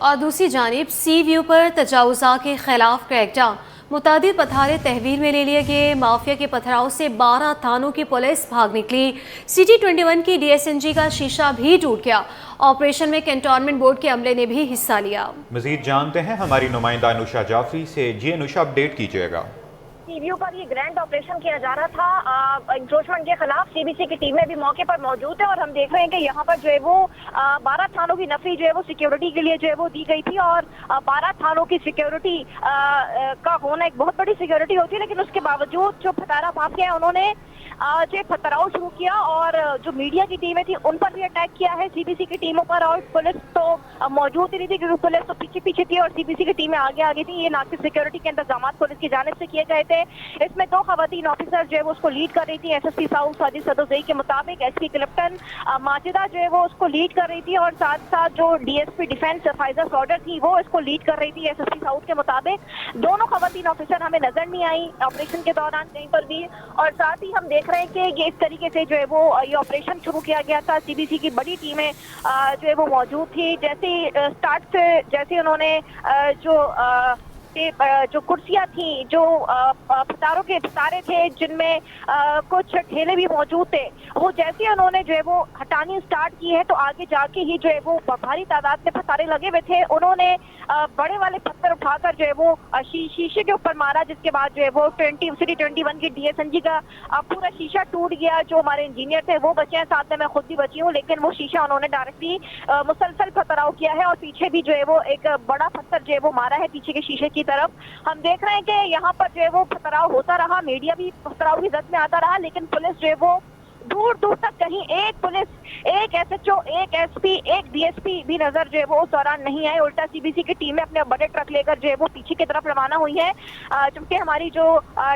और दूसरी जानिब सी व्यू पर तजावुज़ा के खिलाफ क्रैकडाउन, मुतादिद पथारे तहवील में ले लिए गए। माफिया के पथराव से 12 थानों की पुलिस भाग निकली। CT-21 की DSNG का शीशा भी टूट गया। ऑपरेशन में कैंटोनमेंट बोर्ड के अमले ने भी हिस्सा लिया। मजीद जानते हैं हमारी नुमाइंदा अनुषा जाफरी से। जी अनुषा, अपडेट कीजिएगा। सीवीओ पर ये ग्रैंड ऑपरेशन किया जा रहा था इंक्रोचमेंट के खिलाफ। सीबीसी की टीमें भी मौके पर मौजूद है और हम देख रहे हैं कि यहाँ पर जो है वो 12 थानों की नफरी जो है वो सिक्योरिटी के लिए जो है वो दी गई थी। और 12 थानों की सिक्योरिटी का होना एक बहुत बड़ी सिक्योरिटी होती है, लेकिन उसके बावजूद जो फतारा माफिया है उन्होंने जो पथराव शुरू किया और जो मीडिया की टीमें थी उन पर भी अटैक किया है। सीबीसी की टीमों पर, और पुलिस तो मौजूद ही नहीं थी क्योंकि पुलिस तो पीछे पीछे थी और सीबीसी की टीमें आगे आगे थी। ये नाकिस सिक्योरिटी के इंतजाम पुलिस की जानिब से किए गए थे। इसमें 2 खवातीन ऑफिसर जो है वो उसको लीड कर रही थी। एसएसपी साउथ साजिद सदोजई के मुताबिक एसपी क्लिप्टन माजिदा जो है वो उसको लीड कर रही थी और साथ साथ जो डीएसपी डिफेंस फाइजा सॉडर थी वो इसको लीड कर रही थी। एसएसपी साउथ के मुताबिक दोनों खवातीन ऑफिसर हमें नजर नहीं आई ऑपरेशन के दौरान कहीं पर भी। और साथ ही हम देख रहे हैं कि ये इस तरीके से जो है वो ये ऑपरेशन शुरू किया गया था। सीबीसी की बड़ी टीमें जो है वो मौजूद थी। जैसे स्टार्ट से जैसे उन्होंने जो कुर्सियां थी, जो फतारों के फतारे थे जिनमें कुछ ठेले भी मौजूद थे, वो जैसे उन्होंने जो है वो हटानी स्टार्ट की है तो आगे जाके ही जो है वो भारी तादाद में फतारे लगे हुए थे। उन्होंने बड़े वाले पत्थर उठाकर जो है वो शीशे के ऊपर मारा, जिसके बाद जो है वो CT-21 की DSNG का पूरा शीशा टूट गया। जो हमारे इंजीनियर थे वो बचे हैं, साथ में मैं खुद भी बची हूँ, लेकिन वो शीशा उन्होंने डायरेक्टली मुसलसल पथराव किया है और पीछे भी जो है वो एक बड़ा पत्थर जो है वो मारा है पीछे के शीशे की तरफ। हम देख रहे हैं कि यहाँ पर जो है वो पथराव होता रहा, मीडिया भी पथराव की जद में आता रहा, लेकिन पुलिस जो है वो दूर दूर तक कहीं एक पुलिस, एक SHO, एक SP, एक DSP भी नजर जो है वो उस दौरान नहीं आए। उल्टा सीबीसी की टीमें अपने बड़े ट्रक लेकर जो है वो पीछे की तरफ रवाना हुई है। क्योंकि हमारी जो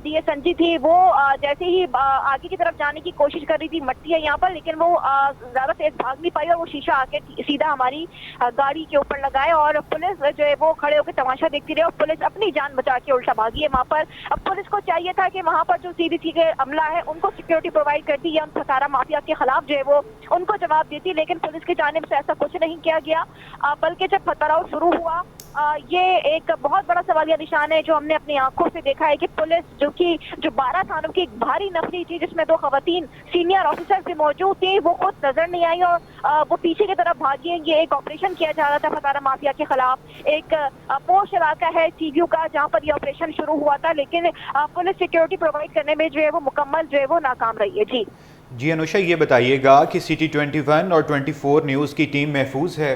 DSNG थी वो जैसे ही आगे की तरफ जाने की कोशिश कर रही थी, मट्टी है यहाँ पर, लेकिन वो ज्यादा तेज भाग नहीं पाई और वो शीशा आके सीधा हमारी गाड़ी के ऊपर लगाए और पुलिस जो है वो खड़े होकर तमाशा देखती रही और पुलिस अपनी जान बचा के उल्टा भागी है वहां पर। अब पुलिस को चाहिए था कि वहां पर जो सीबीसी के अमला है उनको सिक्योरिटी प्रोवाइड करती है, फतारा माफिया के खिलाफ जो है वो उनको जवाब देती, लेकिन पुलिस की जानिब से ऐसा कुछ नहीं किया गया। बल्कि जब पथराव शुरू हुआ, ये एक बहुत बड़ा सवालिया निशान है जो हमने अपनी आंखों से देखा है कि पुलिस जो 12 थानों की एक भारी नफरी थी जिसमें 2 खवातीन सीनियर ऑफिसर भी मौजूद थी, वो खुद नजर नहीं आई और वो पीछे की तरफ भागी है। ये एक ऑपरेशन किया जा रहा था फतारा माफिया के खिलाफ। एक पोश इलाका है सीव्यू का जहाँ पर ये ऑपरेशन शुरू हुआ था, लेकिन पुलिस सिक्योरिटी प्रोवाइड करने में जो है वो मुकम्मल जो है वो नाकाम रही है। जी अनुषा, ये बताइएगा कि CT-21 और 24 न्यूज़ की टीम महफूज है?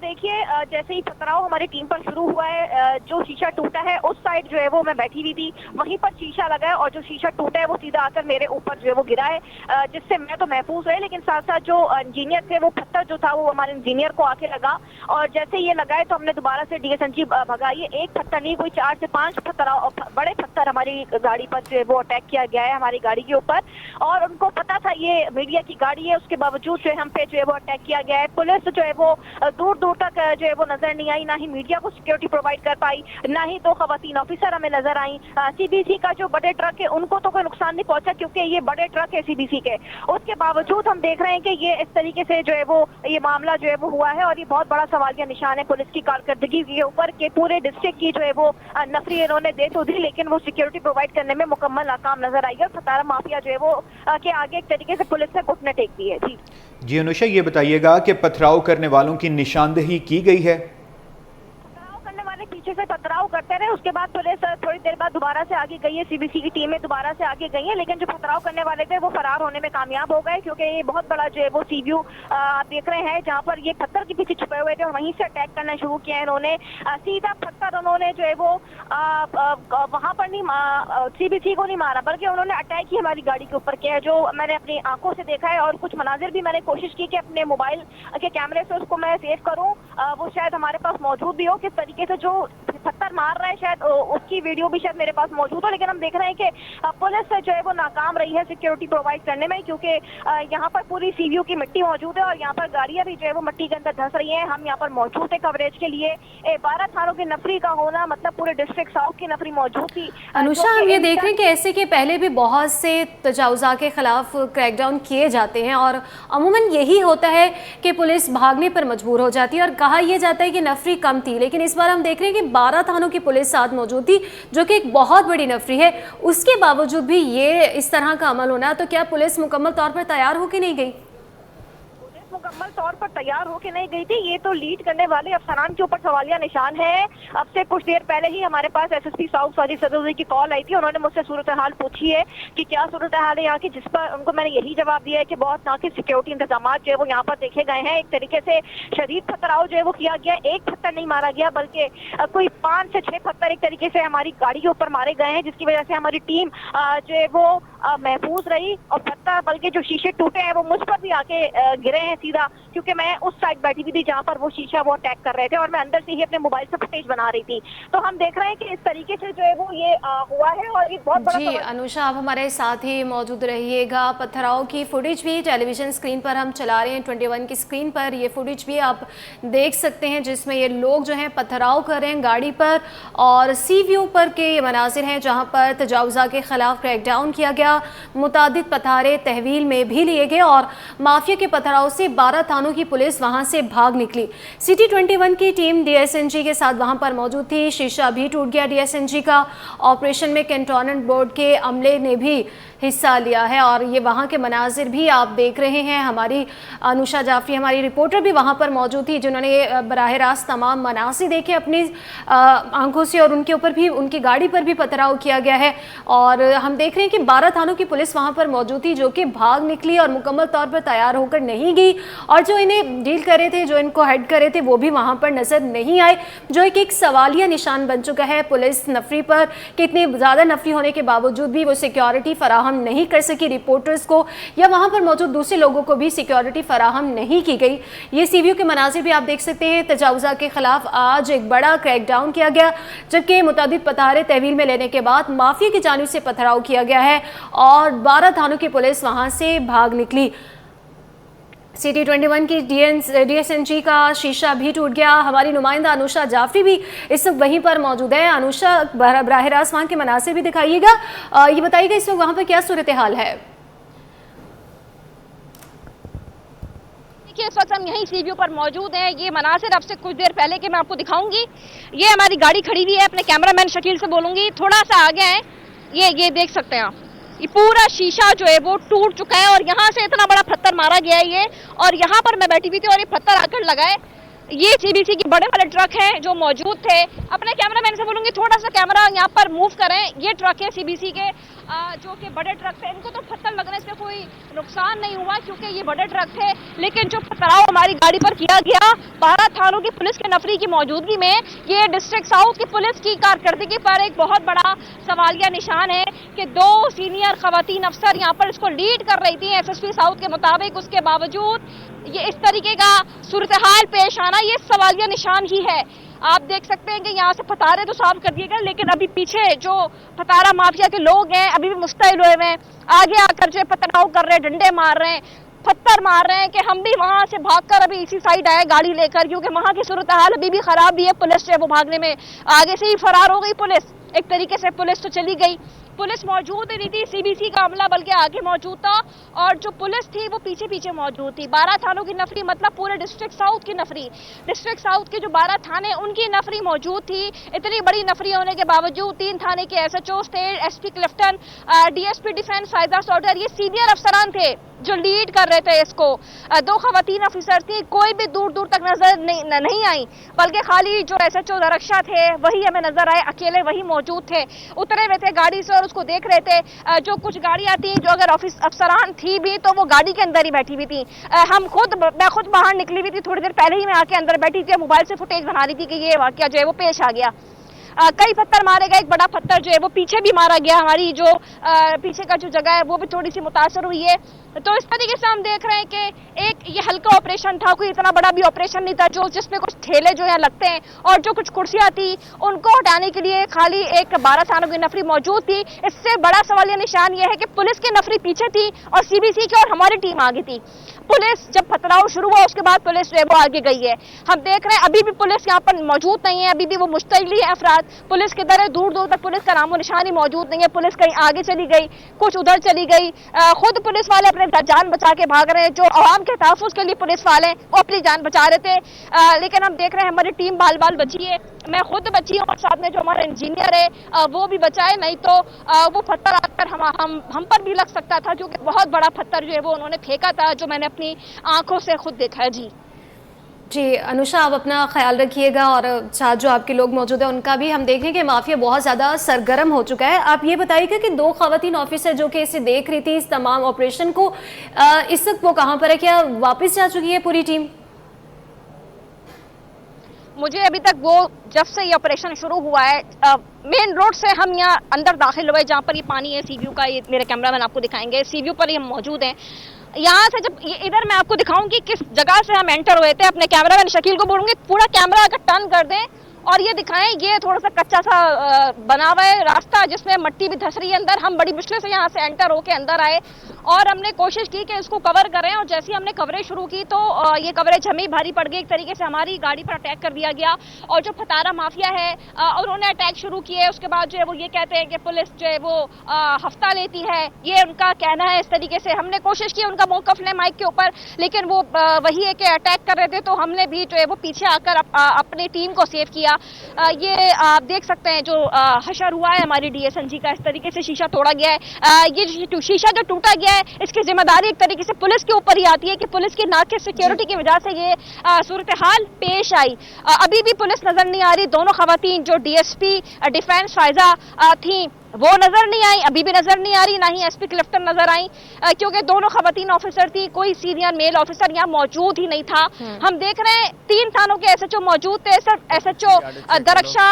देखिए, जैसे ही पथराव हमारी टीम पर शुरू हुआ है, जो शीशा टूटा है उस साइड जो है वो मैं बैठी हुई थी, वहीं पर शीशा लगा है और जो शीशा टूटा है वो सीधा आकर मेरे ऊपर जो है वो गिरा है, जिससे मैं तो महफूज है, लेकिन साथ साथ जो इंजीनियर थे वो पत्थर जो था वो हमारे इंजीनियर को आके लगा और जैसे ये लगाए तो हमने दोबारा से DSNG भगाई है। एक पत्थर नहीं, कोई 4 से 5 बड़े पत्थर हमारी गाड़ी पर जो है वो अटैक किया गया है, हमारी गाड़ी के ऊपर, और उनको पता था ये मीडिया की गाड़ी है, उसके बावजूद जो है हम पे जो है वो अटैक किया गया है। पुलिस जो है वो दूर दूर तक जो है वो नजर नहीं आई, ना ही मीडिया को सिक्योरिटी प्रोवाइड कर पाई, ना ही 2 खवातीन ऑफिसर हमें नजर आई। सीबीसी का जो बड़े ट्रक है उनको तो कोई नुकसान नहीं पहुंचा क्योंकि ये बड़े ट्रक है सीबीसी के। उसके बावजूद हम देख रहे हैं कि ये इस तरीके से जो है वो ये मामला जो है वो हुआ है और ये बहुत बड़ा सवालिया निशान है पुलिस की कारकर्दगी के ऊपर कि पूरे डिस्ट्रिक्ट की जो है वो नफरी इन्होंने दे तो दी, लेकिन वो सिक्योरिटी प्रोवाइड करने में मुकम्मल नाकाम नजर आई है और फतारा माफिया जो है वो के आगे एक तरीके से पुलिस से घुटने टेक दी है। जी अनुषा, ये बताइएगा कि पथराव करने वालों की निशानदेही की गई है? पीछे से पथराव करते रहे, उसके बाद पुलिस थोड़ी देर बाद दोबारा से आगे गई है, सीबीसी की टीमें दोबारा से आगे गई है, लेकिन जो पथराव करने वाले थे वो फरार होने में कामयाब हो गए क्योंकि ये बहुत बड़ा जो है वो सीव्यू आप देख रहे हैं जहां पर ये पत्थर के पीछे छुपे हुए थे और वहीं से अटैक करना शुरू किया है इन्होंने। सीधा पत्थर उन्होंने जो है वो वहां पर नहीं सीबीसी को नहीं मारा, बल्कि उन्होंने अटैक ही हमारी गाड़ी के ऊपर किया है, जो मैंने अपनी आंखों से देखा है और कुछ मनाजिर भी मैंने कोशिश की कि अपने मोबाइल के कैमरे से उसको मैं सेव करूं, वो शायद हमारे पास मौजूद भी हो, किस तरीके से जो पत्थर मार रहा है, शायद उसकी वीडियो भी शायद मेरे पास मौजूद हो। लेकिन हम देख रहे हैं कि पुलिस जो है वो नाकाम रही है सिक्योरिटी प्रोवाइड करने में, क्योंकि यहाँ पर पूरी सीवीयू की मिट्टी मौजूद है और यहाँ पर गाड़ियां भी जो है वो मिट्टी के अंदर धंस रही हैं। हम यहाँ पर मौजूद है कवरेज के लिए। 12 थानों की नफरी का होना मतलब पूरे डिस्ट्रिक्ट साउथ की नफरी मौजूद थी। अनुषा, हम ये देख रहे हैं कि ऐसे के पहले भी बहुत से तजावुज़ा के खिलाफ क्रैकडाउन किए जाते हैं और अमूमन यही होता है कि पुलिस भागने पर मजबूर हो जाती है और कहा यह जाता है कि नफरी कम थी। लेकिन इस बार हम देख रहे हैं कि 12 थानों की पुलिस साथ मौजूद थी, जो कि एक बहुत बड़ी नफरी है। उसके बावजूद भी ये इस तरह का अमल होना, तो क्या पुलिस मुकम्मल तौर पर तैयार होकर नहीं गई? मुकम्मल तौर पर तैयार होकर नहीं गई थी। ये तो लीड करने वाले अफसरान के ऊपर सवालिया निशान है। अब से कुछ देर पहले ही हमारे पास एसएसपी साउथ साजिद सदौरी की कॉल आई थी। उन्होंने मुझसे सूरत हाल पूछी है कि क्या सूरत हाल है यहाँ की, जिस पर उनको मैंने यही जवाब दिया है कि बहुत नाकिस सिक्योरिटी इंतजाम जो है वो यहाँ पर देखे गए हैं। एक तरीके से शदीद पथराव जो है वो किया गया। एक पत्थर नहीं मारा गया बल्कि कोई 5 से 6 पत्थर एक तरीके से हमारी गाड़ी के ऊपर मारे गए हैं, जिसकी वजह से हमारी टीम जो है वो महफूज रही। और पत्थर बल्कि जो शीशे टूटे हैं वो मुझ पर भी आके गिरे हैं सीधा, क्योंकि मैं उस साइड बैठी हुई थी जहां पर वो शीशा वो अटैक कर रहे थे और मैं अंदर से ही अपने मोबाइल से फुटेज बना रही थी। तो हम देख रहे हैं कि इस तरीके से जो है वो ये हुआ है और ये बहुत बड़ा जी अनुषा, आप हमारे साथ ही मौजूद रहिएगा। पथराव की फुटेज भी टेलीविजन स्क्रीन पर हम चला रहे हैं, 21 की स्क्रीन पर ये फुटेज भी आप देख सकते हैं, जिसमें ये लोग जो हैं पथराव कर रहे हैं गाड़ी पर। और सी व्यू पर के ये मनाजिर हैं जहाँ पर तजावुज़ा के खिलाफ क्रैकडाउन किया गया। मुतादिद पथारे तहवील में भी लिए गए और माफिया के पथराव से 12 थानों की पुलिस वहां से भाग निकली। सिटी 21 की टीम डीएसएनजी के साथ वहां पर मौजूद थी। शीशा भी टूट गया डीएसएनजी का। ऑपरेशन में कैंटोनमेंट बोर्ड के अमले ने भी हिस्सा लिया है और ये वहाँ के मनाजिर भी आप देख रहे हैं। हमारी अनुषा जाफरी हमारी रिपोर्टर भी वहाँ पर मौजूद थी, जिन्होंने बराह रास्त तमाम मनासिर देखे अपनी आंखों से और उनके ऊपर भी, उनकी गाड़ी पर भी पथराव किया गया है। और हम देख रहे हैं कि 12 थानों की पुलिस वहाँ पर मौजूद थी, जो कि भाग निकली और मुकम्मल तौर पर तैयार होकर नहीं गई। और जो इन्हें डील कर रहे थे, जो इनको हेड कर रहे थे, वो भी वहाँ पर नज़र नहीं आए, जो एक सवालिया निशान बन चुका है पुलिस नफरी पर। कितनी ज़्यादा नफरी होने के बावजूद भी वो सिक्योरिटी फराहम नहीं कर सकी रिपोर्टर्स को, या वहां पर मौजूद दूसरे लोगों को भी सिक्योरिटी फराहम नहीं की गई। ये सीवीयू के मनाजिर भी आप देख सकते हैं। तजावुज़ा के खिलाफ आज एक बड़ा क्रैकडाउन किया गया, जबकि मुतादिद पथारे तहवील में लेने के बाद माफिया की जानिब से पथराव किया गया है और 12 थानों की पुलिस वहां से भाग निकली। सिटी 21 की डीएसएनजी का शीशा भी टूट गया। हमारी नुमाइंदा अनुषा जाफरी भी इस वक्त वहीं पर मौजूद है। अनुषा, बराह रास्त वहाँ के मनासिर भी दिखाइएगा, ये बताइएगा इस वक्त वहाँ पर क्या सूरत हाल है? देखिए, इस वक्त हम यहीं सीवीयू पर मौजूद हैं। ये मनासिर अब से कुछ देर पहले के मैं आपको दिखाऊंगी। ये हमारी गाड़ी खड़ी हुई है। अपने कैमरामैन शकील से बोलूंगी थोड़ा सा आगे है। ये देख सकते हैं आप, ये पूरा शीशा जो है वो टूट चुका है और यहाँ से इतना बड़ा पत्थर मारा गया है ये, और यहाँ पर मैं बैठी हुई थी और ये पत्थर आकर लगा है। ये सीबीसी के बड़े बड़े ट्रक हैं जो मौजूद थे। अपने कैमरामैन से बोलूंगी थोड़ा सा कैमरा यहाँ पर मूव करें। ये ट्रक है सीबीसी के, जो कि बड़े ट्रक थे। इनको तो पत्थर लगने से कोई नुकसान नहीं हुआ क्योंकि ये बड़े ट्रक थे, लेकिन जो पथराव हमारी गाड़ी पर किया गया 12 थानों की पुलिस के नफरी की मौजूदगी में, ये डिस्ट्रिक्ट साउथ की पुलिस की कारकर्दगी पर एक बहुत बड़ा सवालिया निशान है कि 2 सीनियर खवातीन अफसर यहाँ पर इसको लीड कर रही थी एसएसपी साउथ के मुताबिक। उसके बावजूद ये इस तरीके का सूरत हाल पेश आना, ये सवालिया निशान ही है। आप देख सकते हैं कि यहाँ से पतारे तो साफ कर दिए गए, लेकिन अभी पीछे जो पतारा माफिया के लोग हैं अभी भी मुस्तैद हुए हैं। आगे आकर जो पथराव कर रहे हैं, डंडे मार रहे हैं, पत्थर मार रहे हैं कि हम भी वहां से भागकर अभी इसी साइड आए गाड़ी लेकर, क्योंकि वहां की सूरत हाल अभी भी खराब भी है। पुलिस जो है वो भागने में आगे से ही फरार हो गई। पुलिस एक तरीके से पुलिस तो चली गई, पुलिस मौजूद ही नहीं थी। सीबीसी का अमला बल्कि आगे मौजूद था और जो पुलिस थी वो पीछे पीछे मौजूद थी। 12 थानों की नफरी मतलब पूरे डिस्ट्रिक्ट साउथ की नफरी, डिस्ट्रिक्ट साउथ के जो 12 थाने उनकी नफरी मौजूद थी। इतनी बड़ी नफरी होने के बावजूद 3 थाने के एसएचओ थे, SP Clifton, DSP defence Saida Sodder, ये सीनियर अफसरान थे जो लीड कर रहे थे इसको। 2 खवातीन ऑफिसर थी, कोई भी दूर दूर तक नजर नहीं आई, बल्कि खाली जो एसएचओ दरक्षा थे वही हमें नजर आए, अकेले वही मौजूद थे। उतरे हुए थे गाड़ी से और उसको देख रहे थे। जो कुछ गाड़ियां थी, जो अगर ऑफिस अफसरान थी भी तो वो गाड़ी के अंदर ही बैठी हुई थी। मैं खुद बाहर निकली हुई थी, थोड़ी देर पहले ही मैं आके अंदर बैठी थी, मोबाइल से फुटेज बना रही थी कि ये वाकया जो है वो पेश आ गया। कई पत्थर मारे गए, एक बड़ा पत्थर जो है वो पीछे भी मारा गया, हमारी जो पीछे का जो जगह है वो भी थोड़ी सी मुतासर हुई है। तो इस तरीके से हम देख रहे हैं कि एक ये हल्का ऑपरेशन था, कोई इतना बड़ा भी ऑपरेशन नहीं था, जो जिसमें कुछ ठेले जो यहाँ लगते हैं और जो कुछ कुर्सियां थी उनको हटाने के लिए खाली एक 12 थानों की नफरी मौजूद थी। इससे बड़ा सवाल या निशान ये है कि पुलिस की नफरी पीछे थी और सीबीसी की और हमारी टीम आगे थी। पुलिस जब पथराव शुरू हुआ उसके बाद पुलिस जो है वो आगे गई है। हम देख रहे हैं अभी भी पुलिस यहाँ पर मौजूद नहीं है, अभी भी वो मुश्तइली है अफराद। पुलिस किधर है, दूर दूर तक पुलिस का नामो निशान ही मौजूद नहीं है। पुलिस कहीं आगे चली गई, कुछ उधर चली गई। खुद पुलिस वाले अपने जान बचा के भाग रहे हैं। जो आवाम के तहफ़्फ़ुज़ के लिए पुलिस वाले वो अपनी जान बचा रहे थे, लेकिन हम देख रहे हैं हमारी टीम बाल बाल बची है। मैं खुद बची हूँ और साथ में जो हमारा इंजीनियर है वो भी बचा है, नहीं तो वो पत्थर आकर हम पर भी लग सकता था, क्योंकि बहुत बड़ा पत्थर जो है वो उन्होंने फेंका था, जो मैंने अपनी आंखों से खुद देखा है। जी अनुषा, आप अपना ख्याल रखिएगा और साथ जो आपके लोग मौजूद हैं उनका भी। हम देख रहे हैं कि माफिया बहुत ज़्यादा सरगर्म हो चुका है। आप ये बताइएगा कि 2 ख़वातीन ऑफिसर जो कि इसे देख रही थी, इस तमाम ऑपरेशन को, इस वक्त वो कहाँ पर है? क्या वापस जा चुकी है पूरी टीम? मुझे अभी तक वो जब से ये ऑपरेशन शुरू हुआ है, मेन रोड से हम यहाँ अंदर दाखिल हुए जहाँ पर ये पानी है सी व्यू का, ये मेरे कैमरामैन आपको दिखाएंगे। सी व्यू पर ही हम मौजूद हैं। यहाँ से जब ये इधर मैं आपको दिखाऊंगी किस जगह से हम एंटर हुए थे। अपने कैमरामैन शकील को बोलूंगी पूरा कैमरा अगर टर्न कर दें और ये दिखाएं। ये थोड़ा सा कच्चा सा बना हुआ है रास्ता जिसमें मट्टी भी धस रही है अंदर। हम बड़ी मुश्किल से यहाँ से एंटर होके अंदर आए और हमने कोशिश की कि इसको कवर करें, और जैसे ही हमने कवरेज शुरू की तो ये कवरेज हमें भारी पड़ गई। एक तरीके से हमारी गाड़ी पर अटैक कर दिया गया और जो फतारा माफिया है उन्होंने अटैक शुरू किए। उसके बाद जो है वो ये कहते हैं कि पुलिस जो है वो हफ्ता लेती है, ये उनका कहना है। इस तरीके से हमने कोशिश की उनका मौकफ लें माइक के ऊपर, लेकिन वो वही है कि अटैक कर रहे थे, तो हमने भी जो है वो पीछे आकर अपनी टीम को सेव किया। ये आप देख सकते हैं जो हशर हुआ है हमारी DSNG का, इस तरीके से शीशा तोड़ा गया है। ये शीशा जो टूटा गया है इसकी जिम्मेदारी एक तरीके से पुलिस के ऊपर ही आती है कि पुलिस की नाकिस सिक्योरिटी की वजह से ये सूरत हाल पेश आई। अभी भी पुलिस नजर नहीं आ रही। दोनों खवातीन जो DSP डिफेंस फायजा थी वो नजर नहीं आई, अभी भी नजर नहीं आ रही, ना ही SP क्लिफ्टन नजर आई, क्योंकि दोनों खवातीन ऑफिसर थी, कोई सीनियर मेल ऑफिसर यहाँ मौजूद ही नहीं था। हम देख रहे हैं 3 थानों के SHO मौजूद थे। सिर्फ SHO दरक्षा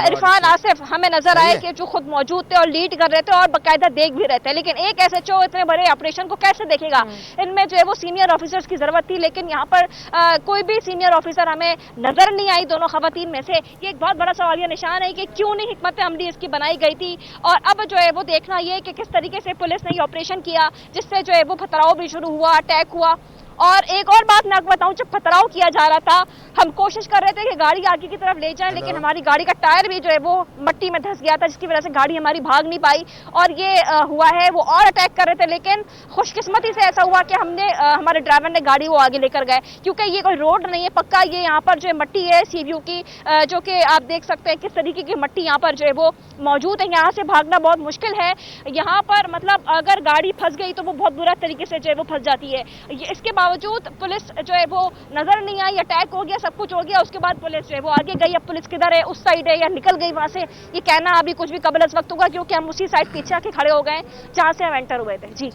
इरफान आसिफ हमें नजर आए कि जो खुद मौजूद थे और लीड कर रहे थे और बाकायदा देख भी रहे थे, लेकिन एक SHO इतने बड़े ऑपरेशन को कैसे देखेगा? इनमें जो है वो सीनियर ऑफिसर्स की जरूरत थी, लेकिन यहाँ पर कोई भी सीनियर ऑफिसर हमें नजर नहीं आई दोनों खवातीन में से। ये एक बहुत बड़ा सवालिया निशान है कि क्यों नहीं हिकमत अमली इसकी बनाई गई थी। और अब जो है वो देखना ये कि किस तरीके से पुलिस ने ये ऑपरेशन किया, जिससे जो है वो पथराव भी शुरू हुआ, अटैक हुआ। और एक और बात मैं आपको बताऊं, जब पथराव किया जा रहा था हम कोशिश कर रहे थे कि गाड़ी आगे की तरफ ले जाएं, लेकिन हमारी गाड़ी का टायर भी जो है वो मट्टी में धंस गया था, जिसकी वजह से गाड़ी हमारी भाग नहीं पाई और ये हुआ है। वो और अटैक कर रहे थे, लेकिन खुशकिस्मती से ऐसा हुआ कि हमने हमारे ड्राइवर ने गाड़ी वो आगे लेकर गए, क्योंकि ये कोई रोड नहीं है पक्का। ये यहाँ पर जो है मट्टी है सी व्यू की, जो कि आप देख सकते हैं किस तरीके की मट्टी यहाँ पर जो है वो मौजूद है। यहाँ से भागना बहुत मुश्किल है। यहाँ पर मतलब अगर गाड़ी फंस गई तो वो बहुत बुरा तरीके से जो है वो फंस जाती है। इसके बावजूद पुलिस जो है वो नजर नहीं आई, अटैक हो गया, सब कुछ हो गया। उसके बाद पुलिस जो है वो आगे गई। अब पुलिस किधर है, उस साइड है या निकल गई वहां से, ये कहना अभी कुछ भी कबल अज़ वक्त होगा, क्योंकि हम उसी साइड पीछे आके खड़े हो गए जहां से हम एंटर हुए थे। जी।